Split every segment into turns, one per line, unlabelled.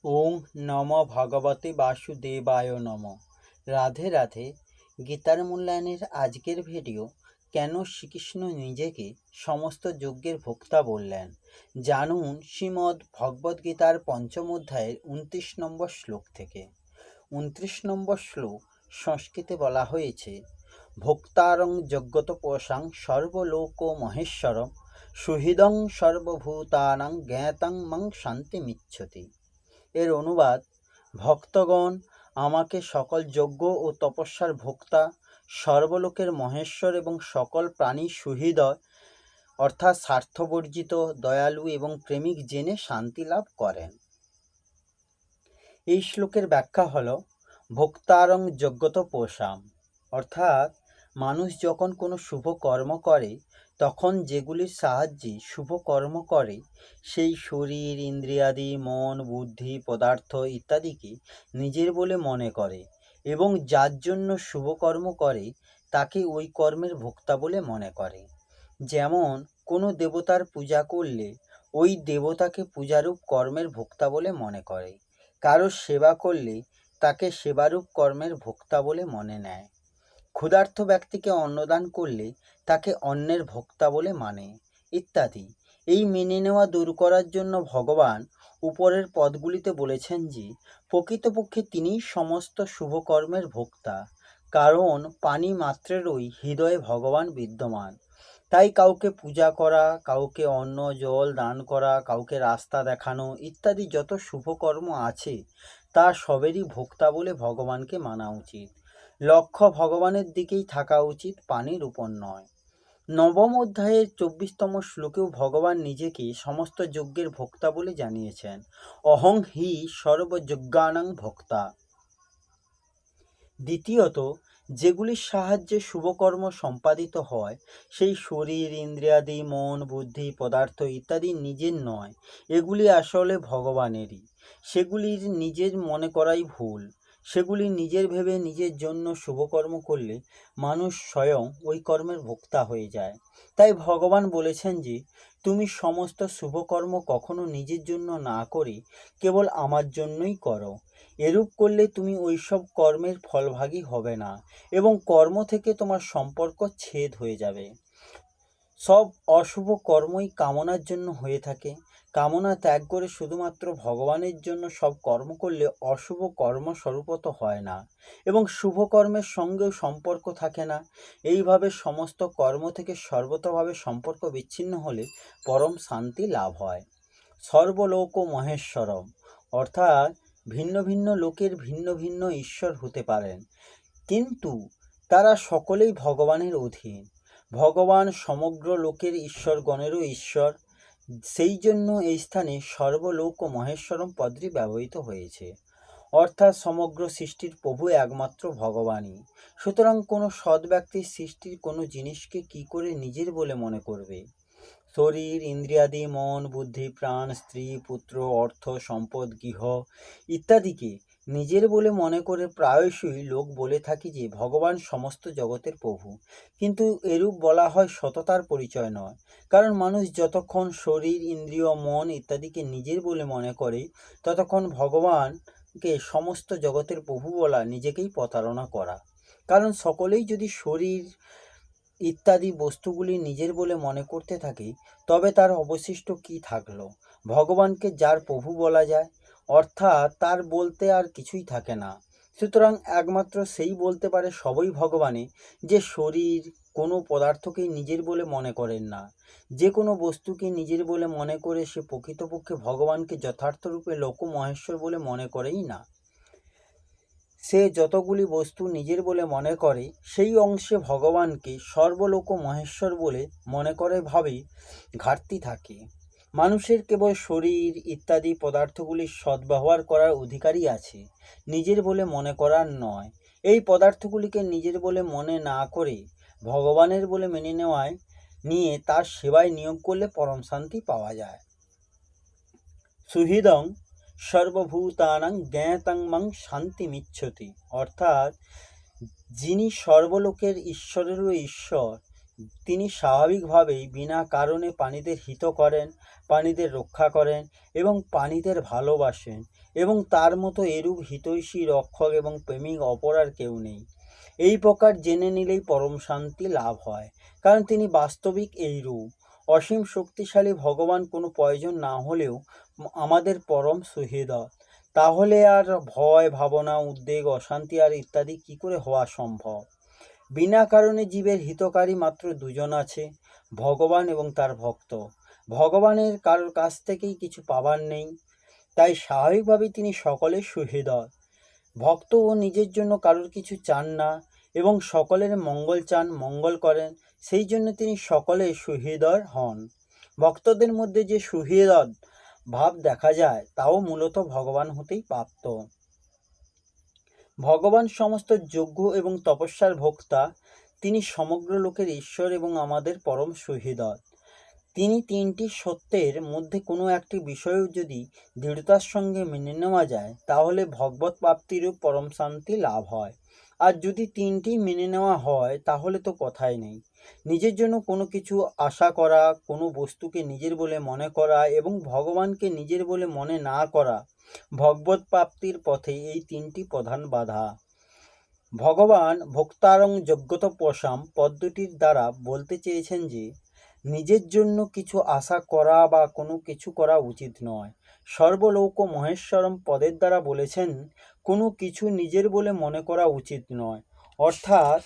ওং নম ভগবতে বাসুদেবায় নম। রাধে রাধে। গীতার মূল্যায়নের আজকের ভিডিও, কেন শ্রীকৃষ্ণ নিজেকে সমস্ত যজ্ঞের ভোক্তা বললেন, জানুন শ্রীমদ্ ভগবদ্গীতার পঞ্চম অধ্যায়ের 29 নম্বর শ্লোক থেকে। 29 নম্বর শ্লোক সংস্কৃতে বলা হয়েছে, ভোক্তারং যজ্ঞতপোষাং সর্বলোক মহেশ্বরম সুহৃদং সর্বভূতানাং জ্ঞাতং মং শান্তিমিচ্ছতি। এর অনুবাদ, ভক্তগণ, আমাকে সকল যজ্ঞ ও তপস্যার ভোক্তা, সর্বলোকের মহেশ্বর এবং সকল প্রাণী সুহৃদয় অর্থাৎ স্বার্থবর্জিত, দয়ালু এবং প্রেমিক জেনে শান্তি লাভ করেন। এই শ্লোকের ব্যাখ্যা হল, ভোক্তারং যজ্ঞত পোষাম অর্থাৎ মানুষ যখন কোনো শুভ কর্ম করে তখন যেগুলির সাহায্যে শুভ কর্ম করে সেই শরীর, ইন্দ্রিয়াদি, মন, বুদ্ধি, পদার্থ ইত্যাদিকে নিজের বলে মনে করে এবং যার জন্য শুভ কর্ম করে তাকে ওই কর্মের ভোক্তা বলে মনে করে। যেমন কোনো দেবতার পূজা করলে ওই দেবতাকে পূজারূপ কর্মের ভোক্তা বলে মনে করে, কারো সেবা করলে তাকে সেবারূপ কর্মের ভোক্তা বলে মনে নেয়, ক্ষুধার্ত ব্যক্তিকে অন্নদান করলে তাকে অন্নের ভোক্তা বলে মানে, ইত্যাদি। এই মেনে নেওয়া দূর করার জন্য ভগবান উপরের পদগুলিতে বলেছেন যে প্রকৃতপক্ষে তিনিই সমস্ত শুভকর্মের ভোক্তা, কারণ পানি মাত্রেরই হৃদয়ে ভগবান বিদ্যমান। তাই কাউকে পূজা করা, কাউকে অন্ন জল দান করা, কাউকে রাস্তা দেখানো ইত্যাদি যত শুভকর্ম আছে তা সবেরই ভোক্তা বলে ভগবানকে মানা উচিত। লক্ষ্য ভগবানের দিকেই থাকা উচিত, পানির উপর নয়। নবম অধ্যায়ের 24তম শ্লোকেও ভগবান নিজেকে সমস্ত যজ্ঞের ভোক্তা বলে জানিয়েছেন, অহং হি সর্বযজ্ঞানাং ভোক্তা। দ্বিতীয়ত, যেগুলির সাহায্যে শুভকর্ম সম্পাদিত হয় সেই শরীর, ইন্দ্রিয়াদি, মন, বুদ্ধি, পদার্থ ইত্যাদি নিজের নয়, এগুলি আসলে ভগবানেরই। সেগুলির নিজের মনে করাই ভুল। সেগুলি নিজের ভেবে নিজের জন্য শুভকর্ম করলে মানুষ স্বয়ং ওই কর্মের ভোক্তা হয়ে যায়। তাই ভগবান বলেছেন যে তুমি সমস্ত শুভকর্ম কখনো নিজের জন্য না করে কেবল আমার জন্যই করো। এরূপ করলে তুমি ওইসব কর্মের ফলভাগী হবে না এবং কর্ম থেকে তোমার সম্পর্ক ছেদ হয়ে যাবে। সব অশুভ কর্মই কামনার জন্য হয়ে থাকে। কামনা ত্যাগ করে শুধুমাত্র ভগবানের জন্য সব কর্ম করলে অশুভ কর্ম স্বরূপত হয় না এবং শুভ কর্মের সঙ্গেও সম্পর্ক থাকে না। এইভাবে সমস্ত কর্ম থেকে সর্বতভাবে সম্পর্ক বিচ্ছিন্ন হলে পরম শান্তি লাভ হয়। সর্বলোক মহেশ্বরম অর্থাৎ ভিন্ন ভিন্ন লোকের ভিন্ন ভিন্ন ঈশ্বর হতে পারেন, কিন্তু তারা সকলেই ভগবানের অধীন। ভগবান সমগ্র লোকের ঈশ্বরগণেরও ঈশ্বর। সেই জন্য এই স্থানে সর্বলোক মহেশ্বরম পদটি ব্যবহৃত হয়েছে, অর্থাৎ সমগ্র সৃষ্টির প্রভু একমাত্র ভগবানই। সুতরাং কোনো সৎ ব্যক্তির সৃষ্টির কোনো জিনিসকে কি করে নিজের বলে মনে করবে? শরীর, ইন্দ্রিয়াদি, মন, বুদ্ধি, প্রাণ, স্ত্রী, পুত্র, অর্থ, সম্পদ, গৃহ ইত্যাদিকে নিজের বলে মনে করে প্রায়শই লোক বলে থাকে যে ভগবান সমস্ত জগতের প্রভু, কিন্তু এরূপ বলা হয় সততার পরিচয় নয়। কারণ মানুষ যতক্ষণ শরীর, ইন্দ্রিয়, মন ইত্যাদিকে নিজের বলে মনে করে ততক্ষণ ভগবানকে সমস্ত জগতের প্রভু বলা নিজেকেই প্রতারণা করা। কারণ সকলেই যদি শরীর ইত্যাদি বস্তুগুলি নিজের বলে মনে করতে থাকে তবে তার অবশিষ্ট কি থাকলো? ভগবানকে যার প্রভু বলা যায়, অর্থাৎ তার বলতে আর কিছুই থাকে না। সুতরাং একমাত্র সেই বলতে পারে সবই ভগবানে, যে শরীর কোনো পদার্থকেই নিজের বলে মনে করেন না। যে কোনো বস্তুকে নিজের বলে মনে করে সে প্রকৃতপক্ষে ভগবানকে যথার্থরূপে লোক মহেশ্বর বলে মনে করেই না। সে যতগুলি বস্তু নিজের বলে মনে করে সেই অংশে ভগবানকে সর্বলোক মহেশ্বর বলে মনে করে ভাবে ঘাটতি থাকে। মানুষের কেবল শরীর ইত্যাদি পদার্থগুলির সদ্ব্যবহার করার অধিকারই আছে, নিজের বলে মনে করার নয়। এই পদার্থগুলিকে নিজের বলে মনে না করে ভগবানের বলে মেনে নিয়ে তার সেবায় নিয়োগ করলে পরম শান্তি পাওয়া যায়। সুহৃদং সর্বভূতানাং জ্ঞাতং মং শান্তিমিচ্ছতি অর্থাৎ যিনি সর্বলোকের ঈশ্বরেরও ঈশ্বর, তিনি স্বাভাবিকভাবেই বিনা কারণে প্রাণীদের হিত করেন, প্রাণীদের রক্ষা করেন এবং প্রাণীদের ভালোবাসেন, এবং তার মতো এরূপ হিতৈষী, রক্ষক এবং প্রেমিক অপর আর কেউ নেই। এই প্রকার জেনে নিলেই পরম শান্তি লাভ হয়, কারণ তিনি বাস্তবিক এই রূপ। অসীম শক্তিশালী ভগবান কোনো প্রয়োজন না হলেও আমাদের পরম সুহৃদয়। তাহলে আর ভয়, ভাবনা, উদ্বেগ, অশান্তি আর ইত্যাদি কি করে হওয়া সম্ভব? বিনা কারণে জীবের হিতকারী মাত্র দুজন আছে, ভগবান এবং তার ভক্ত। ভগবানের কারোর কাছ থেকেই কিছু পাবার নেই, তাই স্বাভাবিকভাবেই তিনি সকলের সুহৃদয়। ভক্তও নিজের জন্য কারোর কিছু চান না এবং সকলের মঙ্গল চান, মঙ্গল করেন, সেই জন্য তিনি সকলের সুহৃদয় হন। ভক্তদের মধ্যে যে সুহৃদয় ভাব দেখা যায় তাও মূলত ভগবান হতেই প্রাপ্ত। ভগবান সমস্ত যজ্ঞ এবং তপস্যার ভোক্তা, তিনি সমগ্র লোকের ঈশ্বর এবং আমাদের পরম সুহৃদয়। তিনি তিনটি সত্যের মধ্যে কোনো একটি বিষয়ও যদি দৃঢ়তার সঙ্গে মেনে নেওয়া যায় তাহলে ভগবত প্রাপ্তিরূপ পরম শান্তি লাভ হয়। আর যদি তিনটি মেনে নেওয়া হয় তাহলে তো কথাই নেই। নিজের জন্য কোনো কিছু আশা করা, কোনো বস্তুকে নিজের বলে মনে করা এবং ভগবানকে নিজের বলে মনে না করা ভগবত প্রাপ্তির পথে এই তিনটি প্রধান বাধা। ভগবান ভোক্তারং যোগ্যতপসাম পদ্ধতির দ্বারা বলতে চেয়েছেন যে নিজের জন্য কিছু আশা করা বা কোনো কিছু করা উচিত নয়। সর্বলোক মহেশ্বরম পদের দ্বারা বলেছেন কোনো কিছু নিজের বলে মনে করা উচিত নয়, অর্থাৎ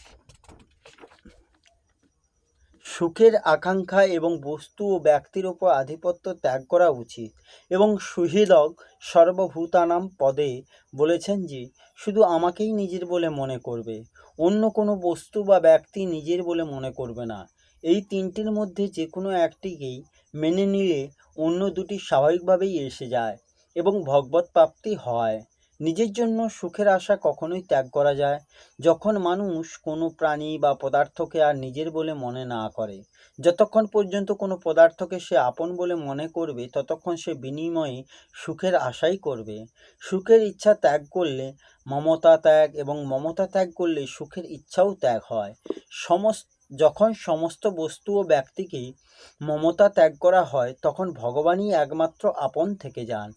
সুখের আকাঙ্ক্ষা এবং বস্তু ও ব্যক্তির ওপর আধিপত্য ত্যাগ করা উচিত। এবং সুহৃদক সর্বভূতানাম পদে বলেছেন যে শুধু আমাকেই নিজের বলে মনে করবে, অন্য কোনো বস্তু বা ব্যক্তি নিজের বলে মনে করবে না। এই তিনটির মধ্যে যে কোনো একটিকেই মেনে নিলে অন্য দুটি স্বাভাবিকভাবেই এসে যায় এবং ভগবত প্রাপ্তি হয়। নিজের জন্য সুখের আশা কখনোই ত্যাগ করা যায় যখন মানুষ কোনো প্রাণী বা পদার্থকে আর নিজের বলে মনে না করে। যতক্ষণ পর্যন্ত কোনো পদার্থকে সে আপন বলে মনে করবে ততক্ষণ সে বিনিময়ে সুখের আশাই করবে। সুখের ইচ্ছা ত্যাগ করলে মমতা ত্যাগ, এবং মমতা ত্যাগ করলে সুখের ইচ্ছাও ত্যাগ হয়। যখন সমস্ত বস্তু ও ব্যক্তিকে মমতা ত্যাগ করা হয় তখন ভগবানই একমাত্র আপন থেকে যান।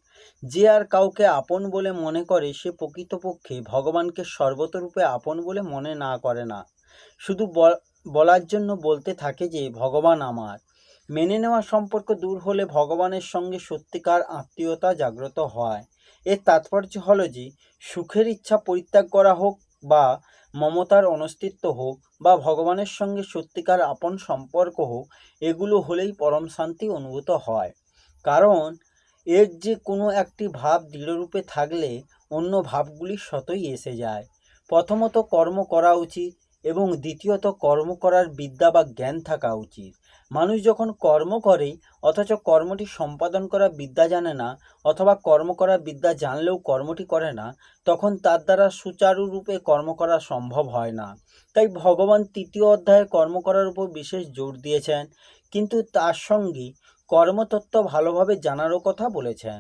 যে আর কাউকে আপন বলে মনে করে সে প্রকৃতপক্ষে ভগবানকে সর্বতরূপে আপন বলে মনে না করে না, শুধু বলার জন্য বলতে থাকে যে ভগবান আমার। মেনে নেওয়া সম্পর্ক দূর হলে ভগবানের সঙ্গে সত্যিকার আত্মীয়তা জাগ্রত হয়। এর তাৎপর্য হলো যে সুখের ইচ্ছা পরিত্যাগ করা হোক বা মমতার অনস্তিত্ব হোক বা ভগবানের সঙ্গে সত্যিকার আপন সম্পর্ক হোক, এগুলো হলেই পরম শান্তি অনুভূত হয়। কারণ এর যে কোনো একটি ভাব দৃঢ়রূপে থাকলে অন্য ভাবগুলি স্বতই এসে যায়। প্রথমত কর্ম করা উচিত এবং দ্বিতীয়ত কর্ম করার বিদ্যা বা জ্ঞান থাকা উচিত। মানুষ যখন কর্ম করে অথচ কর্মটি সম্পাদন করার বিদ্যা জানে না, অথবা কর্ম করার বিদ্যা জানলেও কর্মটি করে না, তখন তার দ্বারা সুচারুরূপে কর্ম করা সম্ভব হয় না। তাই ভগবান তৃতীয় অধ্যায়ে কর্ম করার উপর বিশেষ জোর দিয়েছেন, কিন্তু তার সঙ্গে কর্মতত্ত্ব ভালোভাবে জানারও কথা বলেছেন।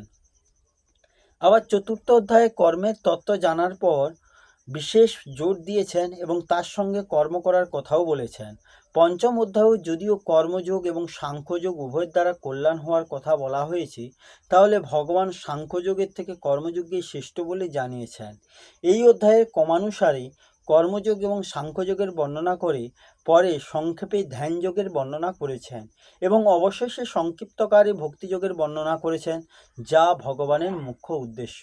আবার চতুর্থ অধ্যায়ে কর্মের তত্ত্ব জানার পর বিশেষ জোর দিয়েছেন এবং তার সঙ্গে কর্ম করার কথাও বলেছেন। পঞ্চম অধ্যায়েও যদিও কর্মযোগ এবং সাংখ্যযোগ উভয়ের দ্বারা কল্যাণ হওয়ার কথা বলা হয়েছে, তাহলে ভগবান সাংখ্যযোগের থেকে কর্মযোগকে শ্রেষ্ঠ বলে জানিয়েছেন। এই অধ্যায়ের ক্রমানুসারে কর্মযোগ এবং সাংখ্যযোগের বর্ণনা করে পরে সংক্ষেপে ধ্যানযোগের বর্ণনা করেছেন এবং অবশেষে সংক্ষিপ্তকারে ভক্তিযোগের বর্ণনা করেছেন, যা ভগবানের মুখ্য উদ্দেশ্য।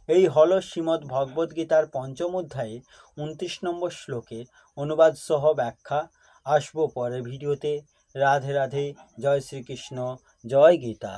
এই হল শ্রীমদ্ ভগবদ্গীতার পঞ্চম অধ্যায়ে 29 নম্বর শ্লোকের অনুবাদ সহ ব্যাখ্যা। আসবো পরের ভিডিওতে। রাধে রাধে, জয় শ্রীকৃষ্ণ, জয় গীতা।